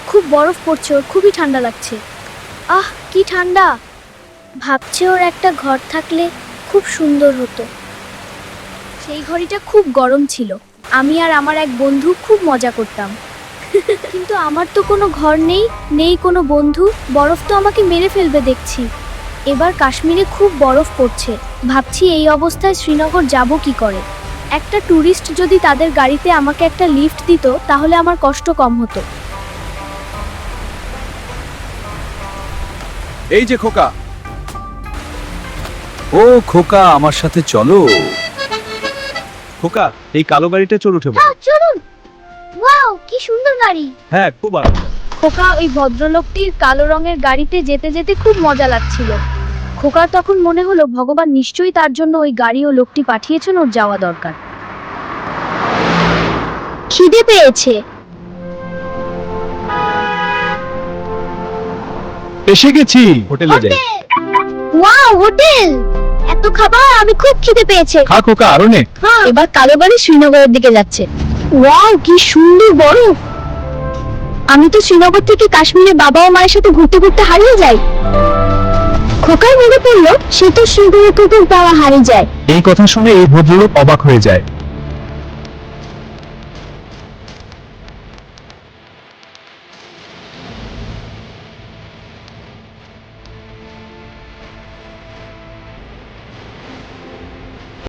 খুব বরফ পড়ছে, ওর খুবই ঠান্ডা লাগছে। আহ কি ঠান্ডা! ভাবছে ওর একটা ঘর থাকলে খুব সুন্দর হতো। সেই ঘড়িটা খুব গরম ছিল। আমি আর আমার এক বন্ধু খুব মজা করতাম। কিন্তু আমার তো কোনো ঘর নেই, নেই কোনো বন্ধু, বরফ তো আমাকে মেরে ফেলবে দেখছি। এবার কাশ্মীরে খুব বরফ পড়ছে, ভাবছি এই অবস্থায় শ্রীনগর যাব কি করে। একটা ট্যুরিস্ট যদি তাদের গাড়িতে আমাকে একটা লিফট দিত তাহলে আমার কষ্ট কম হতো। এই যে খোকা। ও খোকা, আমার সাথে চলো। খোকা, এই কালো গাড়িটা চড়ে উঠে বল। চলুন। ওয়াও, কি সুন্দর গাড়ি। হ্যাঁ, খুব আরাম। খোকা ওই ভদ্রলোকটির কালো রঙের গাড়িতে যেতে যেতে খুব মজা লাগছিল। খোকার তখন মনে হলো ভগবান নিশ্চয়ই তার জন্য ওই গাড়ি ও লোকটি পাঠিয়েছেন, ওর যাওয়া দরকার। খিদে পেয়েছে। এসে গেছি, হোটেলে যাই। Wow, hotel! এত খাবার, আমি খুব খিদে পেয়েছে। খা খোকা, আরো নে। এবার কালো গাড়ি শ্রীনগরের দিকে যাচ্ছে। ওয়াও, কি সুন্দর বরফ! আমি তো শ্রীনগর থেকে কাশ্মীরে বাবা ও মায়ের সাথে ঘুরতে ঘুরতে হারিয়ে যাই। খোকার মনে পড়লো সে তো শ্রীনগরে কুকুর পাওয়া হারিয়ে যায়। এই কথা শুনে এই ভদ্রলোক অবাক হয়ে যায়।